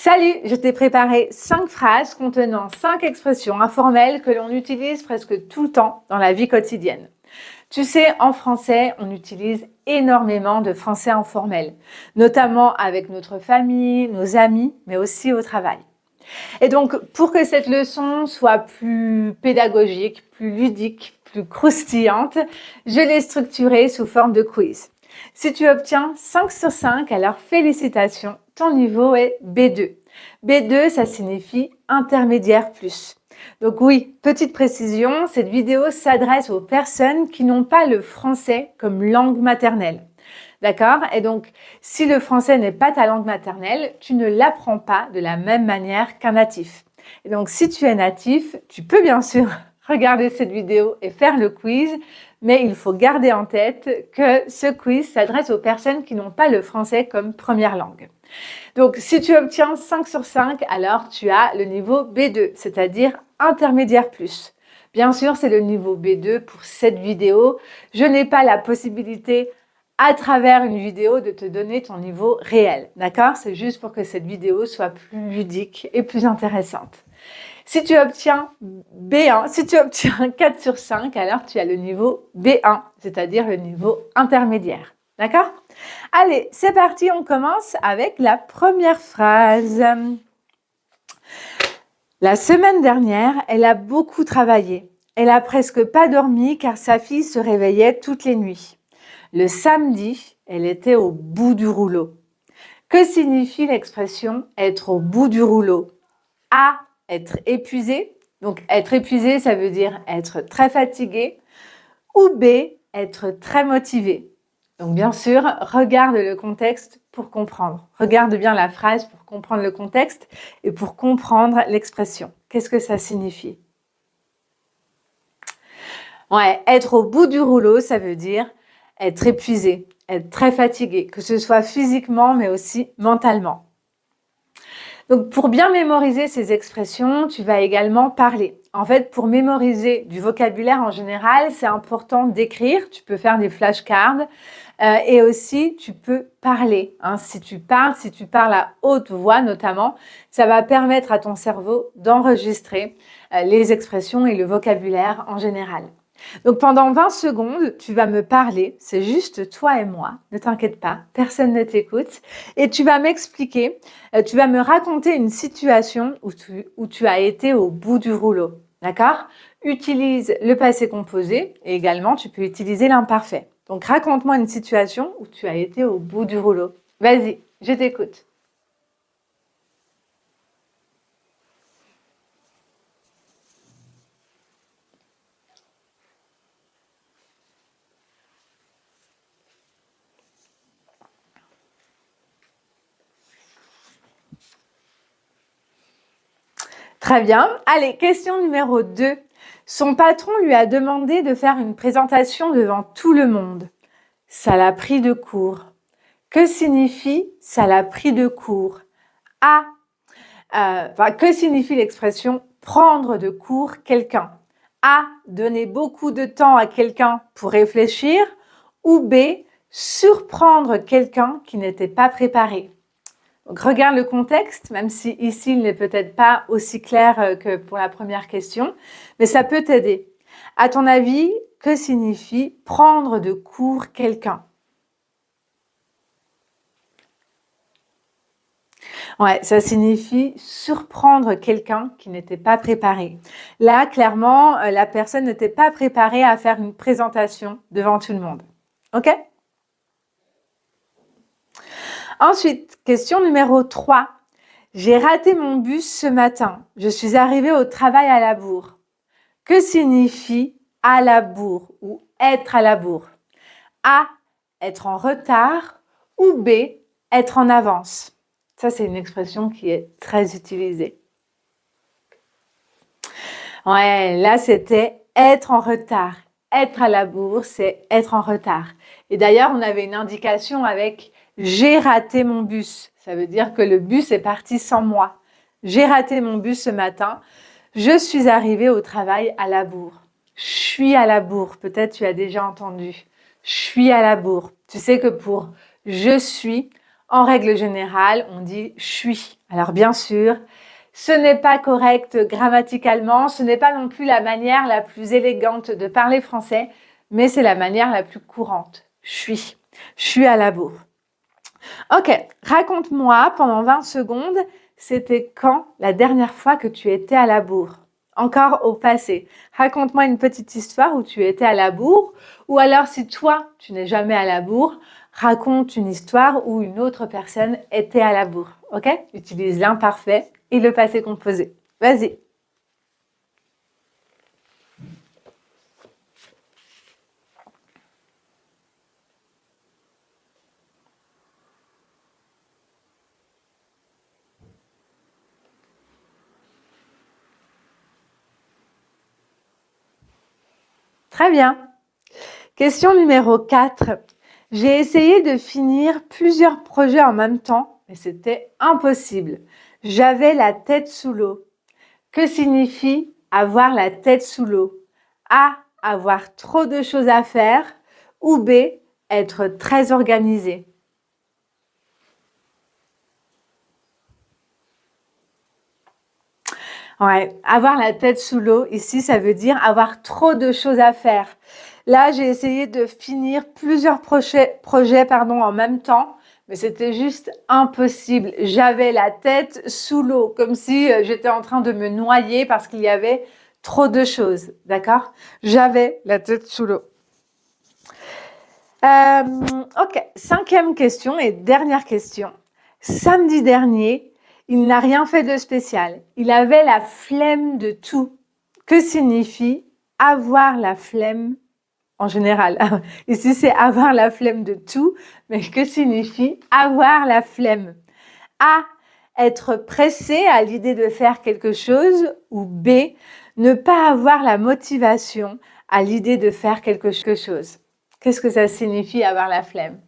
Salut, je t'ai préparé 5 phrases contenant 5 expressions informelles que l'on utilise presque tout le temps dans la vie quotidienne. Tu sais, en français, on utilise énormément de français informel, notamment avec notre famille, nos amis, mais aussi au travail. Et donc, pour que cette leçon soit plus pédagogique, plus ludique, plus croustillante, je l'ai structurée sous forme de quiz. Si tu obtiens 5 sur 5, alors félicitations, ton niveau est B2. B2, ça signifie intermédiaire plus. Donc oui, petite précision, cette vidéo s'adresse aux personnes qui n'ont pas le français comme langue maternelle. D'accord? Et donc, si le français n'est pas ta langue maternelle, tu ne l'apprends pas de la même manière qu'un natif. Et donc, si tu es natif, tu peux bien sûr regarder cette vidéo et faire le quiz, mais il faut garder en tête que ce quiz s'adresse aux personnes qui n'ont pas le français comme première langue. Donc, si tu obtiens 5 sur 5, alors tu as le niveau B2, c'est-à-dire intermédiaire plus. Bien sûr, c'est le niveau B2 pour cette vidéo. Je n'ai pas la possibilité à travers une vidéo de te donner ton niveau réel, d'accord? C'est juste pour que cette vidéo soit plus ludique et plus intéressante. Si tu obtiens B1, si tu obtiens 4 sur 5, alors tu as le niveau B1, c'est-à-dire le niveau intermédiaire, d'accord? Allez, c'est parti, on commence avec la première phrase. La semaine dernière, elle a beaucoup travaillé. Elle a presque pas dormi car sa fille se réveillait toutes les nuits. Le samedi, elle était au bout du rouleau. Que signifie l'expression être au bout du rouleau? A, être épuisé. Donc, être épuisé, ça veut dire être très fatigué. Ou B, être très motivé. Donc, bien sûr, regarde le contexte pour comprendre. Regarde bien la phrase pour comprendre le contexte et pour comprendre l'expression. Qu'est-ce que ça signifie? Ouais, être au bout du rouleau, ça veut dire être épuisé, être très fatigué, que ce soit physiquement mais aussi mentalement. Donc, pour bien mémoriser ces expressions, tu vas également parler. En fait, pour mémoriser du vocabulaire en général, c'est important d'écrire. Tu peux faire des flashcards et aussi tu peux parler. Si tu parles à haute voix notamment, ça va permettre à ton cerveau d'enregistrer les expressions et le vocabulaire en général. Donc pendant 20 secondes, tu vas me parler, c'est juste toi et moi, ne t'inquiète pas, personne ne t'écoute, et tu vas m'expliquer, tu vas me raconter une situation où tu as été au bout du rouleau, d'accord? Utilise le passé composé et également tu peux utiliser l'imparfait. Donc raconte-moi une situation où tu as été au bout du rouleau. Vas-y, je t'écoute. Très bien. Allez, question numéro 2. Son patron lui a demandé de faire une présentation devant tout le monde. Ça l'a pris de court. Que signifie ça l'a pris de court? Que signifie l'expression prendre de court quelqu'un? A, donner beaucoup de temps à quelqu'un pour réfléchir, ou B, surprendre quelqu'un qui n'était pas préparé. Donc, regarde le contexte, même si ici il n'est peut-être pas aussi clair que pour la première question, mais ça peut t'aider. À ton avis, que signifie prendre de court quelqu'un? Ouais, ça signifie surprendre quelqu'un qui n'était pas préparé. Là, clairement, la personne n'était pas préparée à faire une présentation devant tout le monde. OK? Ensuite, question numéro 3. J'ai raté mon bus ce matin. Je suis arrivée au travail à la bourre. Que signifie à la bourre ou être à la bourre? A, être en retard, ou B, être en avance. Ça, c'est une expression qui est très utilisée. Ouais, là, c'était être en retard. Être à la bourre, c'est être en retard. Et d'ailleurs, on avait une indication avec « j'ai raté mon bus ». Ça veut dire que le bus est parti sans moi. J'ai raté mon bus ce matin. Je suis arrivée au travail à la bourre. Je suis à la bourre. Peut-être tu as déjà entendu. Je suis à la bourre. Tu sais que pour « je suis », En règle générale, on dit « je suis ». Alors bien sûr, ce n'est pas correct grammaticalement, ce n'est pas non plus la manière la plus élégante de parler français, mais c'est la manière la plus courante. Je suis à la bourre. Ok, raconte-moi pendant 20 secondes, c'était quand la dernière fois que tu étais à la bourre? Encore au passé. Raconte-moi une petite histoire où tu étais à la bourre, ou alors si toi, tu n'es jamais à la bourre, raconte une histoire où une autre personne était à la bourre. Ok? Utilise l'imparfait et le passé composé. Vas-y. Très bien. Question numéro 4. J'ai essayé de finir plusieurs projets en même temps, mais c'était impossible. J'avais la tête sous l'eau. Que signifie avoir la tête sous l'eau? A. Avoir trop de choses à faire. Ou B. Être très organisé. Ouais, avoir la tête sous l'eau, ici, ça veut dire avoir trop de choses à faire. Là, j'ai essayé de finir plusieurs projets en même temps, mais c'était juste impossible. J'avais la tête sous l'eau, comme si j'étais en train de me noyer parce qu'il y avait trop de choses, d'accord? J'avais la tête sous l'eau. Ok, 5e question et dernière question. Samedi dernier, il n'a rien fait de spécial. Il avait la flemme de tout. Que signifie avoir la flemme en général? Ici, c'est avoir la flemme de tout, mais que signifie avoir la flemme? A. Être pressé à l'idée de faire quelque chose, ou B. Ne pas avoir la motivation à l'idée de faire quelque chose. Qu'est-ce que ça signifie avoir la flemme?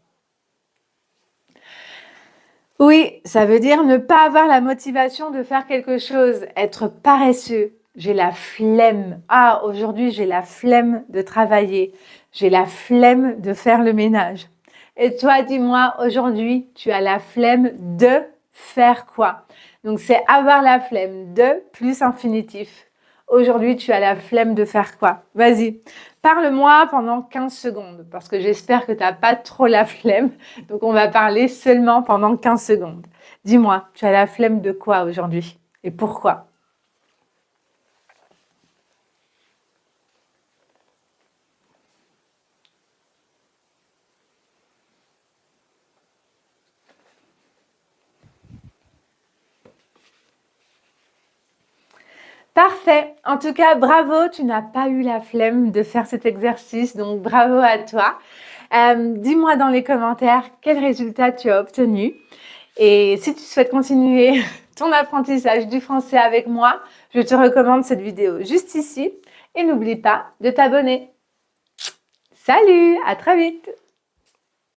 Oui, ça veut dire ne pas avoir la motivation de faire quelque chose, être paresseux. J'ai la flemme. Ah, aujourd'hui, j'ai la flemme de travailler. J'ai la flemme de faire le ménage. Et toi, dis-moi, aujourd'hui, tu as la flemme de faire quoi? Donc, c'est avoir la flemme de plus infinitif. Aujourd'hui, tu as la flemme de faire quoi? Vas-y, parle-moi pendant 15 secondes parce que j'espère que tu n'as pas trop la flemme. Donc, on va parler seulement pendant 15 secondes. Dis-moi, tu as la flemme de quoi aujourd'hui et pourquoi? Parfait. En tout cas, bravo, tu n'as pas eu la flemme de faire cet exercice, donc bravo à toi. Dis-moi dans les commentaires quel résultat tu as obtenu. Et si tu souhaites continuer ton apprentissage du français avec moi, je te recommande cette vidéo juste ici. Et n'oublie pas de t'abonner. Salut, à très vite.